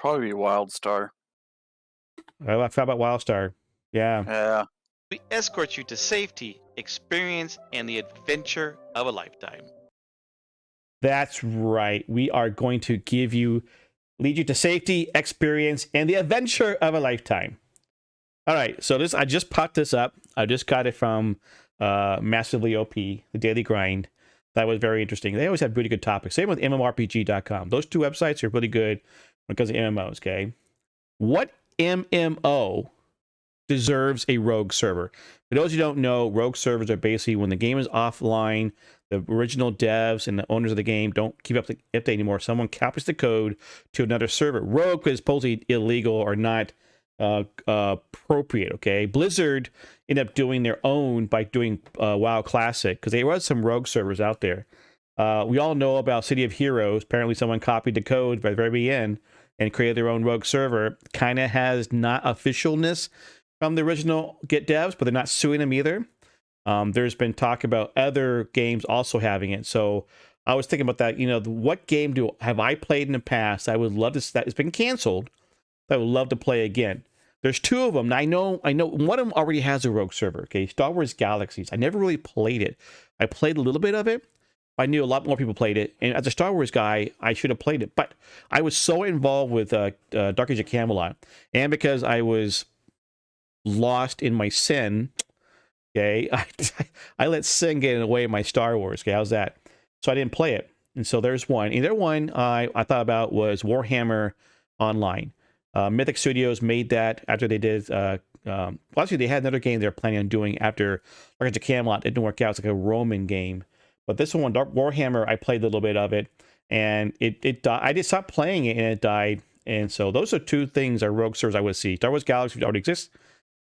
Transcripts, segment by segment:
Probably Wildstar. I forgot about Wildstar. Yeah. Yeah. We escort you to safety, experience, and the adventure of a lifetime. That's right. We are going to lead you to safety, experience, and the adventure of a lifetime. All right. So I just popped this up. I just got it from Massively OP, the Daily Grind. That was very interesting. They always have really good topics. Same with MMOrpg.com. Those two websites are really good when it comes to MMOs, okay? What MMO deserves a rogue server? For those who don't know, rogue servers are basically when the game is offline, the original devs and the owners of the game don't keep up the update anymore. Someone copies the code to another server. Rogue is supposedly illegal or not appropriate, okay? Blizzard ended up doing their own by doing WoW Classic, because there was some rogue servers out there. We all know about City of Heroes. Apparently someone copied the code by the very end and created their own rogue server. Kind of has not officialness from the original Get devs, but they're not suing them either. There's been talk about other games also having it. So I was thinking about that. You know, what game have I played in the past? I would love to. That it's been canceled. I would love to play again. There's two of them. I know. One of them already has a rogue server. Okay, Star Wars Galaxies. I never really played it. I played a little bit of it. I knew a lot more people played it, and as a Star Wars guy, I should have played it. But I was so involved with Dark Age of Camelot, and because I was lost in my sin, okay, I let sin get in the way of my Star Wars. Okay, how's that? So I didn't play it, and so there's one. And the other one I thought about was Warhammer Online. Mythic Studios made that after they did. Actually, they had another game they were planning on doing after Dark Age of Camelot. It didn't work out. It's like a Roman game. But this one, Warhammer, I played a little bit of it, and it died. I just stopped playing it, and it died. And so those are two things are rogue servers I would see. Star Wars Galaxy already exists,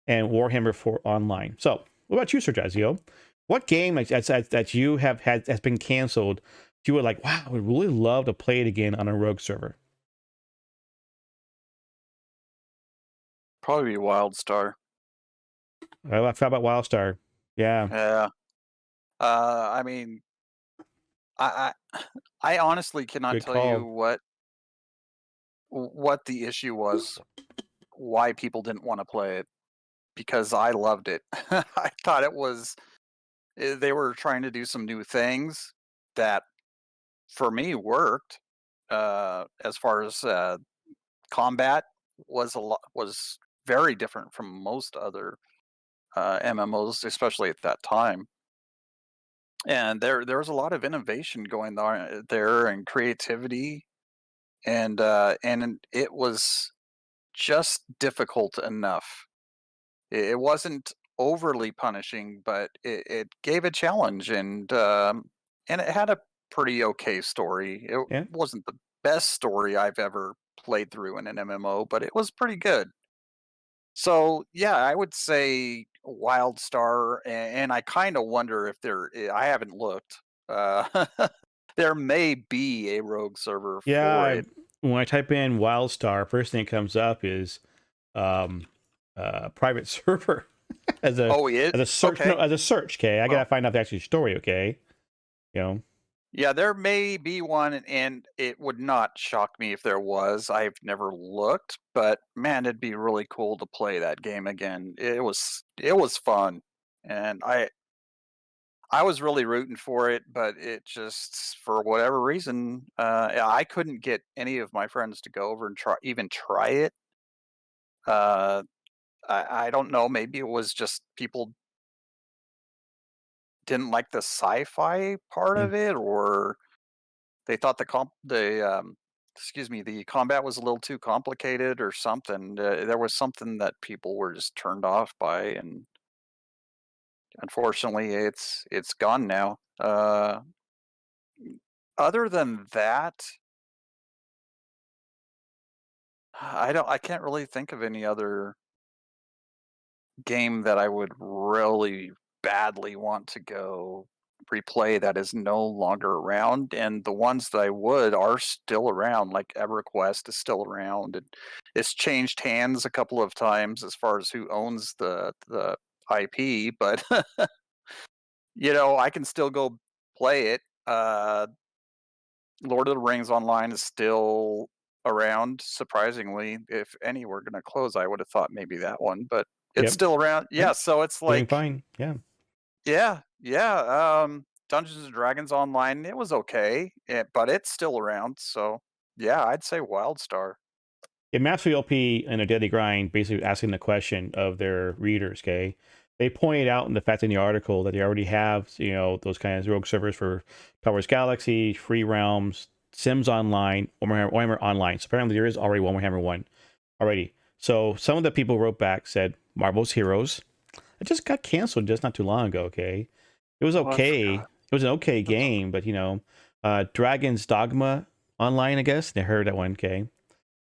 and Warhammer for online. So what about you, SirJahzeal? What game that you have had has been canceled? You were like, wow, I would really love to play it again on a rogue server. Probably Wildstar. I forgot about Wildstar. Yeah. Yeah. I mean, I I honestly cannot Good tell you call. what the issue was, why people didn't want to play it, because I loved it. I thought they were trying to do some new things that for me worked. As far as combat was very different from most other MMOs, especially at that time. And there was a lot of innovation going on there and creativity, and it was just difficult enough. It wasn't overly punishing, but it gave a challenge, and it had a pretty okay story. It Yeah. wasn't the best story I've ever played through in an MMO, but it was pretty good. So yeah, I would say Wildstar, and I kind of wonder if I haven't looked. There may be a rogue server for Yeah. it. When I type in Wildstar, first thing that comes up is um, private server Oh, it as a search. No, okay. as a search. Okay, I gotta Well, find out the actual story. Okay, you know. yeah, there may be one, and it would not shock me if there was. I've never looked, but man, it'd be really cool to play that game again. It was fun, and I was really rooting for it, but it just for whatever reason, I couldn't get any of my friends to go over and try it. Uh, I don't know. Maybe it was just people didn't like the sci-fi part Mm. of it, or they thought the combat was a little too complicated or something. There was something that people were just turned off by, and unfortunately, it's gone now. Other than that, I can't really think of any other game that I would really badly want to go replay that is no longer around, and the ones that I would are still around, like EverQuest is still around, and it's changed hands a couple of times as far as who owns the IP, but I can still go play it. Lord of the Rings Online is still around. Surprisingly, if any were going to close, I would have thought maybe that one, but it's Yep. still around. Yeah, Yep. so it's Doing like, fine. Yeah. yeah. Dungeons and Dragons Online, it was okay, but it's still around. So yeah, I'd say Wildstar. Yeah, Master LP in a daily grind basically asking the question of their readers, okay? They pointed out in the fact in the article that they already have, those kinds of rogue servers for Star Wars Galaxy, Free Realms, Sims Online, Warhammer Online. So apparently there is already Warhammer 1 already. So some of the people wrote back, said Marvel's Heroes. It just got canceled just not too long ago, okay? It was Oh, I okay. forgot. It was an okay game, but Dragon's Dogma Online, I guess. They heard that one, okay?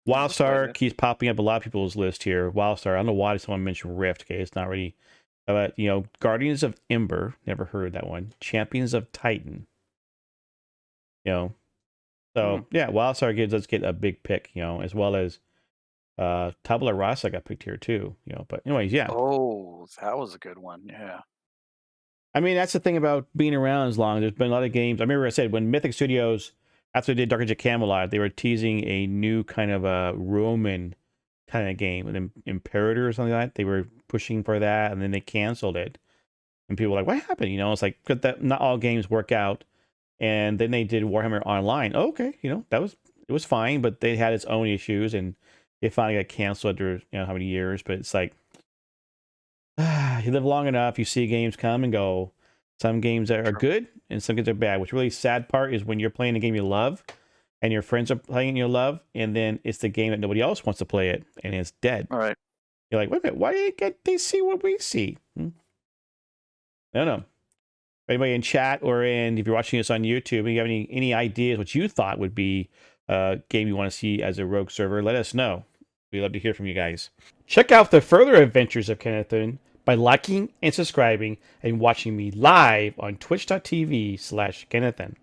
Wildstar keeps popping up a lot of people's list here. Wildstar, I don't know why someone mentioned Rift, okay? It's not really, but Guardians of Ember, never heard of that one. Champions of Titan, So yeah, Wildstar does get a big pick, as well as Tabula Rasa got picked here too, But anyways, yeah. Oh, that was a good one. Yeah. I mean, that's the thing about being around as long. There's been a lot of games. I remember I said when Mythic Studios, after they did Dark Age of Camelot, they were teasing a new kind of a Roman kind of game, an Imperator or something like that. They were pushing for that, and then they canceled it. And people were like, "What happened?" It's like because that not all games work out. And then they did Warhammer Online. Oh, okay, it was fine, but they had its own issues, and it finally got canceled after how many years. But it's like you live long enough, you see games come and go. Some games are good and some games are bad. What's really sad part is when you're playing a game you love and your friends are playing and you love, and then it's the game that nobody else wants to play it and it's dead. All right. You're like, wait a minute, why didn't they see what we see? I don't know. Anybody in chat or if you're watching this on YouTube and you have any ideas what you thought would be a game you want to see as a rogue server, let us know. We'd love to hear from you guys. Check out the further adventures of Kennethan by liking and subscribing and watching me live on twitch.tv/Kennethan.